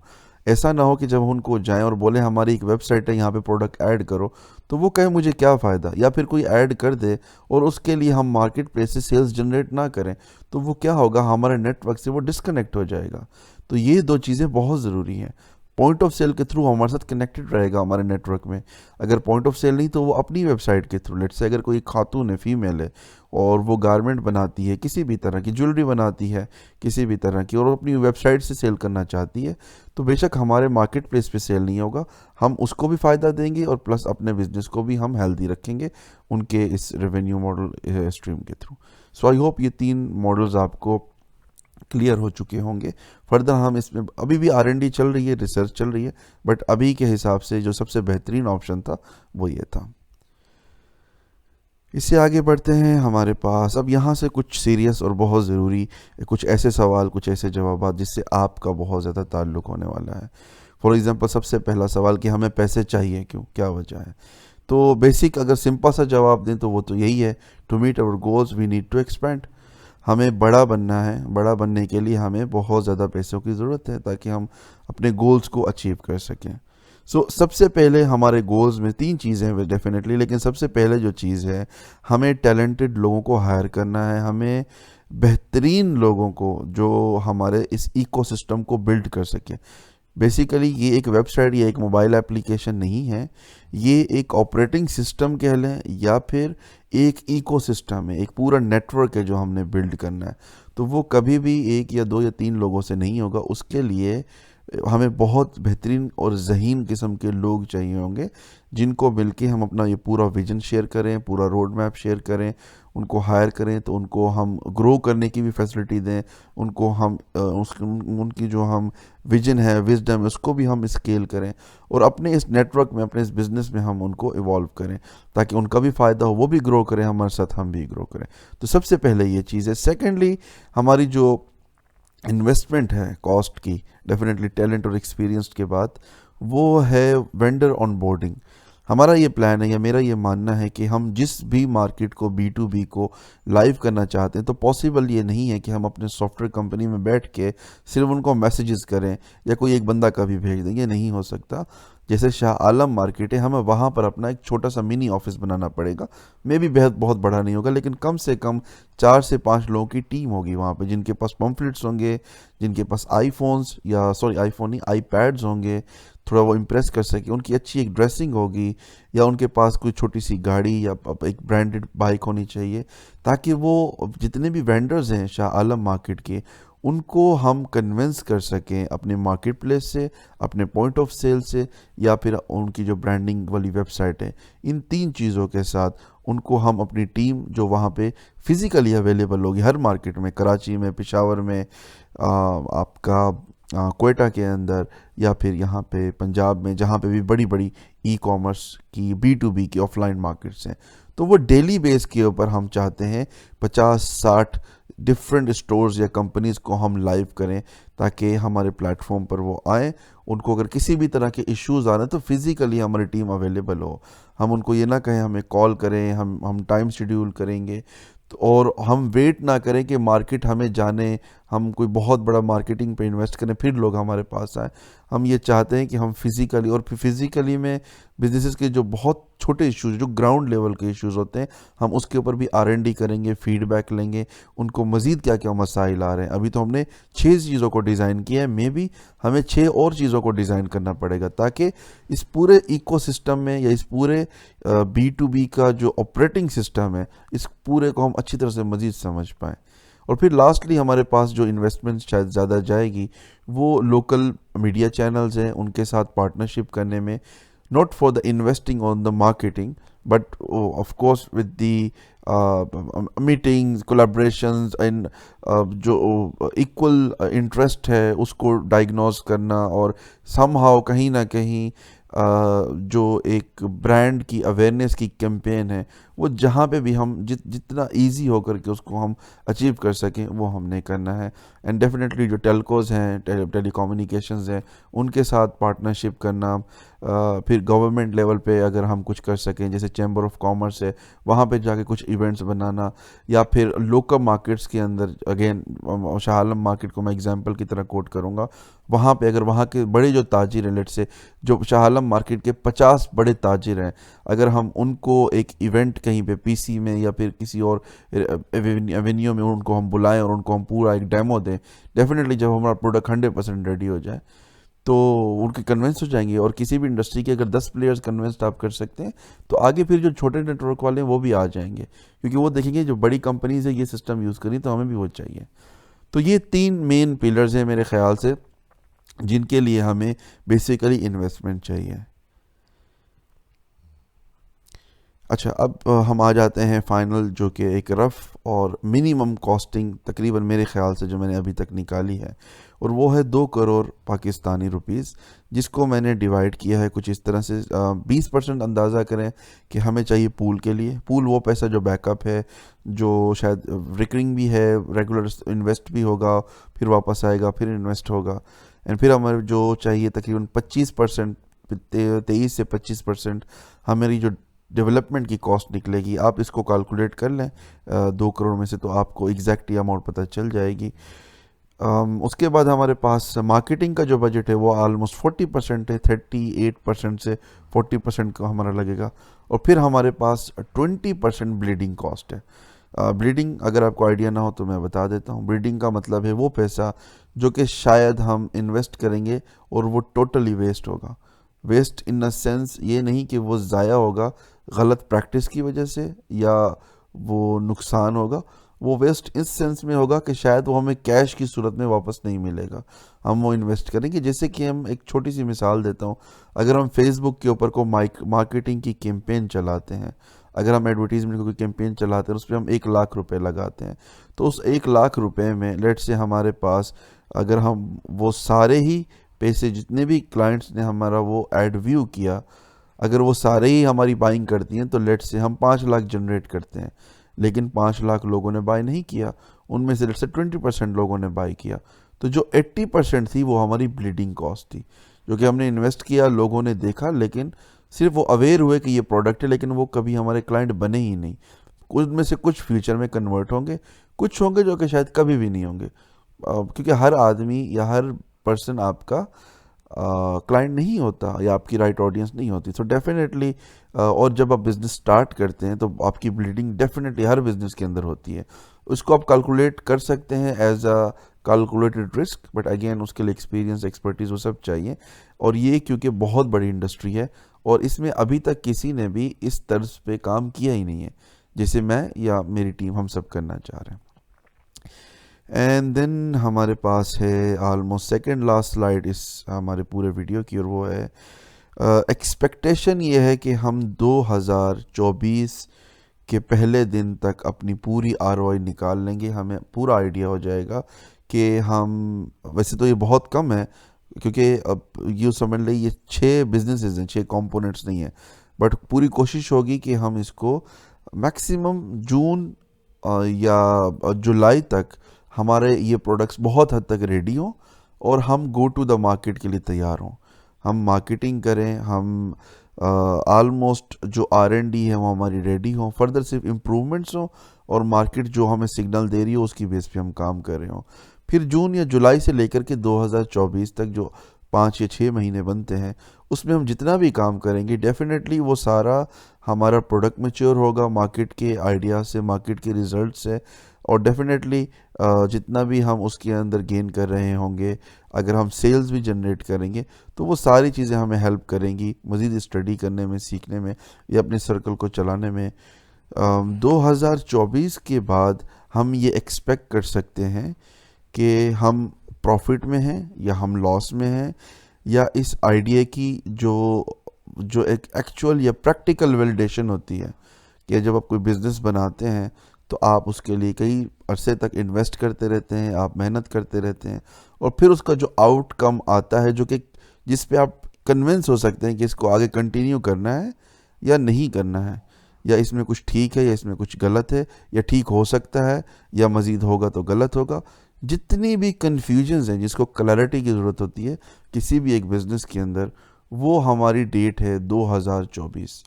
ऐसा ना हो कि जब उनको जाएं और बोले हमारी एक वेबसाइट है, यहाँ पे प्रोडक्ट ऐड करो, तो वो कहे मुझे क्या फ़ायदा, या फिर कोई ऐड कर दे और उसके लिए हम मार्केट प्लेस से सेल्स जनरेट ना करें, तो वो क्या होगा, हमारे नेटवर्क से वो डिस्कनेक्ट हो जाएगा। तो ये दो चीज़ें बहुत ज़रूरी हैं। पॉइंट ऑफ सेल के थ्रू हमारे साथ कनेक्टेड रहेगा हमारे नेटवर्क में। अगर पॉइंट ऑफ सेल नहीं तो वो अपनी वेबसाइट के थ्रू, लेट्स से अगर कोई खातून है, फीमेल है, और वो गारमेंट बनाती है, किसी भी तरह की ज्वेलरी बनाती है किसी भी तरह की, और अपनी वेबसाइट से सेल करना चाहती है, तो बेशक हमारे मार्केट प्लेस पे सेल नहीं होगा, हम उसको भी फ़ायदा देंगे और प्लस अपने बिजनेस को भी हम हेल्दी रखेंगे उनके इस रेवेन्यू मॉडल स्ट्रीम के थ्रू। सो आई होप ये 3 मॉडल्स आपको क्लियर हो चुके होंगे। फर्दर हम इसमें अभी भी R&D चल रही है, रिसर्च चल रही है, बट अभी के हिसाब से जो सबसे बेहतरीन ऑप्शन था वो ये था। इससे आगे बढ़ते हैं। हमारे पास अब यहाँ से कुछ सीरियस और बहुत ज़रूरी कुछ ऐसे सवाल, कुछ ऐसे जवाब जिससे आपका बहुत ज़्यादा ताल्लुक़ होने वाला है। फॉर एग्ज़ाम्पल सबसे पहला सवाल कि हमें पैसे चाहिए क्यों, क्या वजह है? तो बेसिक अगर सिंपल सा जवाब दें तो वो तो यही है, to meet our goals we need to expand. हमें बड़ा बनना है, बड़ा बनने के लिए हमें बहुत ज़्यादा पैसों की ज़रूरत है ताकि हम अपने गोल्स को अचीव कर सकें। सबसे पहले हमारे गोल्स में 3 चीज़ें हैं डेफिनेटली, लेकिन सबसे पहले जो चीज़ है, हमें टैलेंटेड लोगों को हायर करना है, हमें बेहतरीन लोगों को जो हमारे इस इकोसिस्टम को बिल्ड कर सके। बेसिकली ये एक वेबसाइट या एक मोबाइल एप्लीकेशन नहीं है, ये एक ऑपरेटिंग सिस्टम कह लें या फिर एक इकोसिस्टम है, एक पूरा नेटवर्क है जो हमने बिल्ड करना है। तो वो कभी भी 1 या 2 या 3 लोगों से नहीं होगा, उसके लिए हमें बहुत बेहतरीन और ज़हीन किस्म के लोग चाहिए होंगे जिनको मिलके हम अपना ये पूरा विजन शेयर करें, पूरा रोड मैप शेयर करें, उनको हायर करें तो उनको हम ग्रो करने की भी फैसिलिटी दें, उनको हम उनकी जो हम विजन है, विजडम है, उसको भी हम स्केल करें और अपने इस नेटवर्क में, अपने इस बिज़नेस में हम उनको इवॉल्व करें ताकि उनका भी फ़ायदा हो, वो भी ग्रो करें, हमारे साथ हम भी ग्रो करें। तो सबसे पहले ये चीज़ है। सेकेंडली, हमारी जो इन्वेस्टमेंट है कॉस्ट की, डेफिनेटली टैलेंट और एक्सपीरियंस के बाद, वो है वेंडर ऑन बोर्डिंग। हमारा ये प्लान है या मेरा ये मानना है कि हम जिस भी मार्केट को B2B को लाइव करना चाहते हैं तो पॉसिबल ये नहीं है कि हम अपने सॉफ्टवेयर कंपनी में बैठ के सिर्फ उनको मैसेजेस करें या कोई एक बंदा कभी भेज दें, ये नहीं हो सकता। जैसे शाह आलम मार्केट है, हमें वहाँ पर अपना एक छोटा सा मिनी ऑफिस बनाना पड़ेगा। मे भी बेहद बहुत बड़ा नहीं होगा, लेकिन कम से कम 4 से 5 लोगों की टीम होगी वहाँ पे, जिनके पास पम्फलेट्स होंगे, जिनके पास आईफोन्स या सॉरी आईफोन नहीं आईपैड्स होंगे, थोड़ा वो इम्प्रेस कर सके, उनकी अच्छी एक ड्रेसिंग होगी या उनके पास कोई छोटी सी गाड़ी या एक ब्रांडेड बाइक होनी चाहिए, ताकि वो जितने भी वेंडर्स हैं शाह आलम मार्केट के, उनको हम कन्विंस कर सकें अपने मार्केट प्लेस से, अपने पॉइंट ऑफ सेल से या फिर उनकी जो ब्रांडिंग वाली वेबसाइट है, इन 3 चीज़ों के साथ उनको हम अपनी टीम जो वहाँ पे फिज़िकली अवेलेबल होगी हर मार्केट में, कराची में, पेशावर में, आपका क्वेटा के अंदर या फिर यहाँ पे पंजाब में, जहाँ पे भी बड़ी बड़ी ई-कॉमर्स की B2B की ऑफलाइन मार्केट्स हैं, तो वो डेली बेस के ऊपर हम चाहते हैं 50-60 डिफरेंट स्टोर्स या कंपनीज़ को हम लाइव करें ताकि हमारे प्लेटफॉर्म पर वो आएँ। उनको अगर किसी भी तरह के इश्यूज़ आ रहे हैं तो फिज़िकली हमारी टीम अवेलेबल हो, हम उनको ये ना कहें हमें कॉल करें, हम टाइम शेड्यूल करेंगे, तो और हम वेट ना करें कि मार्केट हमें जाने, हम कोई बहुत बड़ा मार्केटिंग पे इन्वेस्ट करें फिर लोग हमारे पास आए। हम ये चाहते हैं कि हम फिज़िकली, और फिर फिज़िकली में बिजनेसेस के जो बहुत छोटे इश्यूज, जो ग्राउंड लेवल के इश्यूज होते हैं, हम उसके ऊपर भी R&D करेंगे, फीडबैक लेंगे, उनको मज़ीद क्या क्या मसाइल आ रहे हैं। अभी तो हमने 6 चीज़ों को डिज़ाइन किया है, मे बी हमें 6 और चीज़ों को डिज़ाइन करना पड़ेगा ताकि इस पूरे इकोसिस्टम में या इस पूरे B2B का जो ऑपरेटिंग सिस्टम है, इस पूरे को हम अच्छी तरह से मज़ीद समझ पाएँ। और फिर लास्टली हमारे पास जो इन्वेस्टमेंट शायद ज़्यादा जाएगी वो लोकल मीडिया चैनल्स हैं, उनके साथ पार्टनरशिप करने में, not for the investing on the marketing, but of course with the meetings, collaborations and जो इक्वल इंटरेस्ट है उसको डायग्नोज करना और somehow कहीं ना कहीं जो एक ब्रांड की अवेयरनेस की कैंपेन है वो जहाँ पे भी हम जितना इजी हो करके उसको हम अचीव कर सकें वो हमने करना है। एंड डेफिनेटली जो टेलकोज़ हैं, टेलीकम्युनिकेशंस हैं, उनके साथ पार्टनरशिप करना, फिर गवर्नमेंट लेवल पे अगर हम कुछ कर सकें, जैसे चैम्बर ऑफ कॉमर्स है, वहाँ पे जाके कुछ इवेंट्स बनाना, या फिर लोकल मार्केट्स के अंदर, अगेन शाह आलम मार्केट को मैं एग्जांपल की तरह कोट करूँगा, वहाँ पे अगर वहाँ के बड़े जो ताजिर हैं, लेट से जो शाह आलम मार्केट के 50 बड़े ताजिर हैं, अगर हम उनको एक इवेंट कहीं पे PC में या फिर किसी और एवेन्यू में उनको हम बुलाएं और उनको हम पूरा एक डेमो दें, डेफिनेटली जब हमारा प्रोडक्ट 100% रेडी हो जाए तो उनके कन्विंस हो जाएंगे। और किसी भी इंडस्ट्री के अगर 10 प्लेयर्स कन्विंस्ड आप कर सकते हैं तो आगे फिर जो छोटे नेटवर्क वाले हैं वो भी आ जाएंगे, क्योंकि वो देखेंगे जो बड़ी कंपनीज है ये सिस्टम यूज़ करी तो हमें भी वो चाहिए। तो ये 3 मेन पिलर्स हैं मेरे ख्याल से जिनके लिए हमें बेसिकली इन्वेस्टमेंट चाहिए। अच्छा, अब हम आ जाते हैं फाइनल, जो कि एक रफ़ और मिनिमम कॉस्टिंग तकरीबन मेरे ख़्याल से जो मैंने अभी तक निकाली है, और वो है 2 करोड़ पाकिस्तानी रुपीस, जिसको मैंने डिवाइड किया है कुछ इस तरह से। 20% अंदाज़ा करें कि हमें चाहिए पूल के लिए। पूल वो पैसा जो बैकअप है, जो शायद रिकरिंग भी है, रेगुलर इन्वेस्ट भी होगा, फिर वापस आएगा, फिर इन्वेस्ट होगा। एंड फिर हमारे जो चाहिए तकरीबन 25%, 23 से 25% हमारी जो डेवलपमेंट की कॉस्ट निकलेगी। आप इसको कैलकुलेट कर लें 2 करोड़ में से, तो आपको एग्जैक्ट अमाउंट पता चल जाएगी। उसके बाद हमारे पास मार्केटिंग का जो बजट है वो ऑलमोस्ट 40% है, 38% से 40% का हमारा लगेगा। और फिर हमारे पास 20% ब्लीडिंग कॉस्ट है। ब्लीडिंग अगर आपको आइडिया ना हो तो मैं बता देता हूँ। ब्लीडिंग का मतलब है वो पैसा जो कि शायद हम इन्वेस्ट करेंगे और वो टोटली वेस्ट होगा। वेस्ट इन अ सेंस ये नहीं कि वो ज़ाया होगा गलत प्रैक्टिस की वजह से या वो नुकसान होगा, वो वेस्ट इस सेंस में होगा कि शायद वो हमें कैश की सूरत में वापस नहीं मिलेगा। हम वो इन्वेस्ट करेंगे। जैसे कि हम एक छोटी सी मिसाल देता हूँ, अगर हम फेसबुक के ऊपर को मार्केटिंग की कैंपेन चलाते हैं, अगर हम एडवर्टीजमेंट को कोई कैंपेन चलाते हैं उस पर हम 1 लाख रुपए लगाते हैं, तो उस 1 लाख रुपए में लेट से हमारे पास अगर हम वो सारे ही पैसे जितने भी क्लाइंट्स ने हमारा वो एड व्यू किया, अगर वो सारे ही हमारी बाइंग करती हैं तो लेट से हम 5 लाख जनरेट करते हैं। लेकिन 5 लाख लोगों ने बाय नहीं किया, उनमें से लेट से 20% लोगों ने बाय किया। तो जो 80% थी वो हमारी ब्लीडिंग कॉस्ट थी, जो कि हमने इन्वेस्ट किया, लोगों ने देखा, लेकिन सिर्फ वो अवेयर हुए कि ये प्रोडक्ट है, लेकिन वो कभी हमारे क्लाइंट बने ही नहीं। कुछ में से कुछ फ्यूचर में कन्वर्ट होंगे, कुछ होंगे जो कि शायद कभी भी नहीं होंगे, क्योंकि हर आदमी या हर पर्सन आपका क्लाइंट नहीं होता या आपकी राइट ऑडियंस नहीं होती। सो डेफिनेटली और जब आप बिज़नेस स्टार्ट करते हैं तो आपकी ब्लीडिंग डेफिनेटली हर बिज़नेस के अंदर होती है। उसको आप कैलकुलेट कर सकते हैं as a calculated risk, but again उसके लिए एक्सपीरियंस, एक्सपर्टीज़ वो सब चाहिए। और ये क्योंकि बहुत बड़ी इंडस्ट्री है और इसमें अभी तक किसी ने भी इस तर्ज पे काम किया ही नहीं है जैसे मैं या मेरी टीम हम सब करना चाह रहे हैं। एंड देन हमारे पास है ऑलमोस्ट सेकेंड लास्ट स्लाइड इस हमारे पूरे वीडियो की, और वो है एक्सपेक्टेशन ये है कि हम 2024 के पहले दिन तक अपनी पूरी आरओआई निकाल लेंगे। हमें पूरा आइडिया हो जाएगा कि हम, वैसे तो ये बहुत कम है क्योंकि अब यूँ समझ लें ये 6 बिजनेसेस हैं, 6 कंपोनेंट्स नहीं है, बट पूरी कोशिश होगी कि हम इसको मैक्सिमम जून या जुलाई तक हमारे ये प्रोडक्ट्स बहुत हद तक रेडी हों और हम गो टू द मार्केट के लिए तैयार हों। हम मार्केटिंग करें, हम ऑलमोस्ट जो R&D है वो हमारी रेडी हो, फर्दर सिर्फ इम्प्रूवमेंट्स हो और मार्केट जो हमें सिग्नल दे रही हो उसकी बेस पे हम काम कर रहे हो। फिर जून या जुलाई से लेकर के 2024 तक जो 5 या 6 महीने बनते हैं उसमें हम जितना भी काम करेंगे डेफिनेटली वो सारा हमारा प्रोडक्ट मैच्योर होगा मार्केट के आइडिया से, मार्केट के रिजल्ट से, और डेफिनेटली जितना भी हम उसके अंदर गेन कर रहे होंगे, अगर हम सेल्स भी जनरेट करेंगे तो वो सारी चीज़ें हमें हेल्प करेंगी मज़ीद स्टडी करने में, सीखने में या अपने सर्कल को चलाने में। 2024 के बाद हम ये एक्सपेक्ट कर सकते हैं कि हम प्रॉफिट में हैं या हम लॉस में हैं, या इस आइडिया की जो जो एक एक्चुअल या प्रैक्टिकल वैलिडेशन होती है कि जब आप कोई बिज़नेस बनाते हैं तो आप उसके लिए कई अरसे तक इन्वेस्ट करते रहते हैं, आप मेहनत करते रहते हैं, और फिर उसका जो आउटकम आता है जो कि जिस पे आप कन्विंस हो सकते हैं कि इसको आगे कंटिन्यू करना है या नहीं करना है, या इसमें कुछ ठीक है या इसमें कुछ गलत है, या ठीक हो सकता है या मज़ीद होगा तो गलत होगा। जितनी भी कन्फ्यूजन्स हैं जिसको क्लैरिटी की ज़रूरत होती है किसी भी एक बिज़नेस के अंदर, वो हमारी डेट है 2024।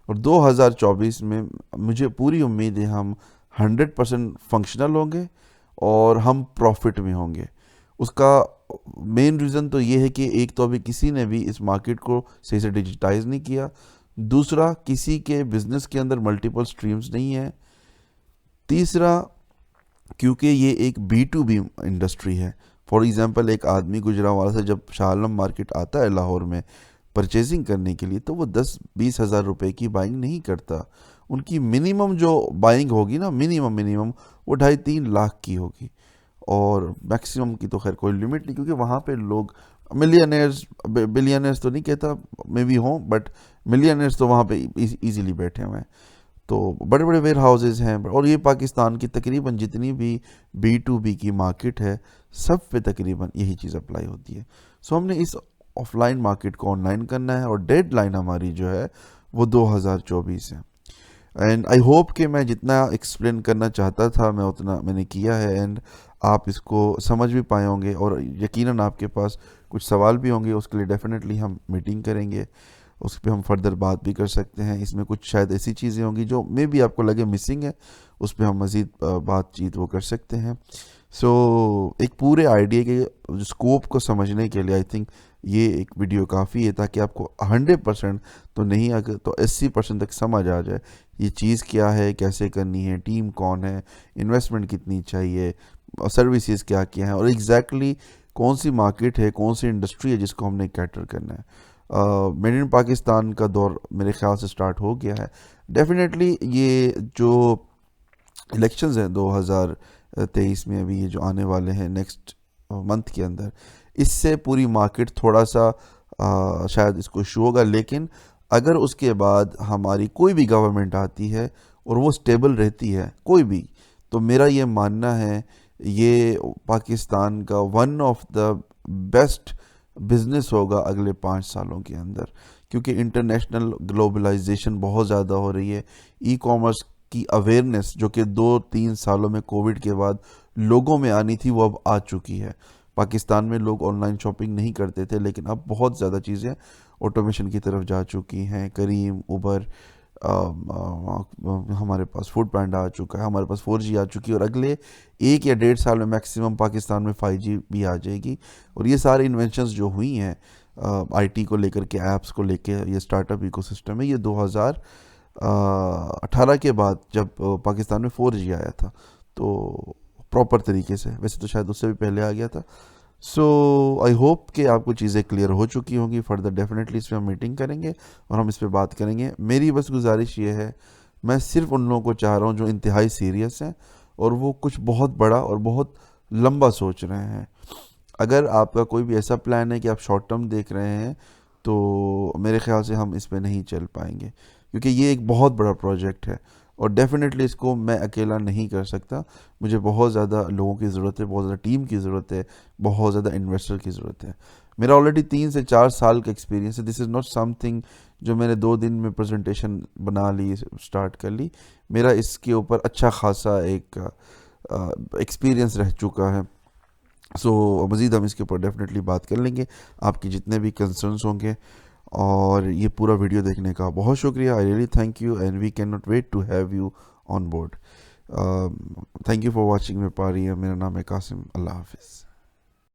और 2024 में मुझे पूरी उम्मीद है हम 100% फंक्शनल होंगे और हम प्रॉफिट में होंगे। उसका मेन रीज़न तो ये है कि एक तो अभी किसी ने भी इस मार्केट को सही से डिजिटाइज नहीं किया, दूसरा किसी के बिजनेस के अंदर मल्टीपल स्ट्रीम्स नहीं है, तीसरा क्योंकि ये एक B2B इंडस्ट्री है। फॉर एग्जांपल एक आदमी गुजरांवाला से जब शाह आलम मार्केट आता है लाहौर में परचेजिंग करने के लिए तो वो 10-20 हज़ार रुपये की बाइंग नहीं करता। उनकी मिनिमम जो बाइंग होगी ना, मिनिमम वो 2.5-3 लाख की होगी, और मैक्सिमम की तो खैर कोई लिमिट नहीं, क्योंकि वहाँ पे लोग मिलियनर्स, बिलियनर्स तो नहीं कहता, मे बी हों, बट मिलियनर्स तो वहाँ पे इजीली बैठे हुए हैं। तो बड़े बड़े वेयर हाउसेज हैं, और ये पाकिस्तान की तकरीबन जितनी भी B2B की मार्केट है सब पे तकरीबन यही चीज़ अप्लाई होती है। सो हमने इस ऑफलाइन मार्केट को ऑनलाइन करना है, और डेडलाइन हमारी जो है वो 2024 है। एंड आई होप कि मैं जितना एक्सप्लेन करना चाहता था मैं उतना मैंने किया है, एंड आप इसको समझ भी पाए होंगे, और यकीनन आपके पास कुछ सवाल भी होंगे, उसके लिए डेफिनेटली हम मीटिंग करेंगे, उस पर हम फर्दर बात भी कर सकते हैं। इसमें कुछ शायद ऐसी चीज़ें होंगी जो मे भी आपको लगे मिसिंग है, उस पर हम मज़ीद बातचीत वो कर सकते हैं। सो एक पूरे आइडिया के स्कोप को समझने के लिए आई थिंक ये एक वीडियो काफ़ी है, ताकि आपको 100% तो नहीं, अगर तो 80% तक समझ आ जाए ये चीज़ क्या है, कैसे करनी है, टीम कौन है, इन्वेस्टमेंट कितनी चाहिए, सर्विसेज क्या क्या है, और एग्जैक्टली कौन सी मार्केट है, कौन सी इंडस्ट्री है जिसको हमने कैटर करना है। मेड इन पाकिस्तान का दौर मेरे ख्याल से स्टार्ट हो गया है। डेफिनेटली ये जो इलेक्शंस हैं 2023 में, अभी ये जो आने वाले हैं नेक्स्ट मंथ के अंदर, इससे पूरी मार्केट थोड़ा सा शायद इसको इशू होगा, लेकिन अगर उसके बाद हमारी कोई भी गवर्नमेंट आती है और वो स्टेबल रहती है कोई भी, तो मेरा ये मानना है ये पाकिस्तान का one of the best business होगा अगले 5 सालों के अंदर, क्योंकि इंटरनेशनल ग्लोबलाइजेशन बहुत ज़्यादा हो रही है। ई कॉमर्स की अवेयरनेस जो कि 2-3 सालों में कोविड के बाद लोगों में आनी थी, वो अब आ चुकी है। पाकिस्तान में लोग ऑनलाइन शॉपिंग नहीं करते थे, लेकिन अब बहुत ज़्यादा चीज़ें ऑटोमेशन की तरफ जा चुकी हैं। करीम, उबर, हमारे पास फूड पांडा आ चुका है, हमारे पास 4G आ चुकी है, और अगले 1 या 1.5 साल में मैक्सिमम पाकिस्तान में 5G भी आ जाएगी। और ये सारे इन्वेंशंस जो हुई हैं आईटी को लेकर के, ऐप्स को लेकर, ये स्टार्टअप इकोसिस्टम है, ये 2018 के बाद जब पाकिस्तान में 4G आया था, तो प्रॉपर तरीके से, वैसे तो शायद उससे भी पहले आ गया था। सो आई होप कि आपको चीज़ें क्लियर हो चुकी होंगी। फर्दर डेफिनेटली इस पर हम मीटिंग करेंगे और हम इस पर बात करेंगे। मेरी बस गुजारिश ये है, मैं सिर्फ उन लोगों को चाह रहा हूँ जो इंतहाई सीरियस हैं और वो कुछ बहुत बड़ा और बहुत लंबा सोच रहे हैं। अगर आपका कोई भी ऐसा प्लान है कि आप शॉर्ट टर्म देख रहे हैं, तो मेरे ख्याल से हम इस पे नहीं चल पाएंगे, क्योंकि ये एक बहुत बड़ा प्रोजेक्ट है और डेफिनेटली इसको मैं अकेला नहीं कर सकता। मुझे बहुत ज़्यादा लोगों की ज़रूरत है, बहुत ज़्यादा टीम की ज़रूरत है, बहुत ज़्यादा इन्वेस्टर की ज़रूरत है। मेरा ऑलरेडी 3 से 4 साल का एक्सपीरियंस है। दिस इज़ नॉट समथिंग जो मैंने 2 दिन में प्रेजेंटेशन बना ली, स्टार्ट कर ली। मेरा इसके ऊपर अच्छा खासा एक एक्सपीरियंस रह चुका है। सो मज़ीद हम इसके ऊपर डेफिनेटली बात कर लेंगे, आपके जितने भी कंसर्न्स होंगे। और ये पूरा वीडियो देखने का बहुत शुक्रिया। I really thank you and we can not wait to have you on board. Thank you for watching व्यापारी। मेरा नाम है कासिम। अल्लाह हाफिज़।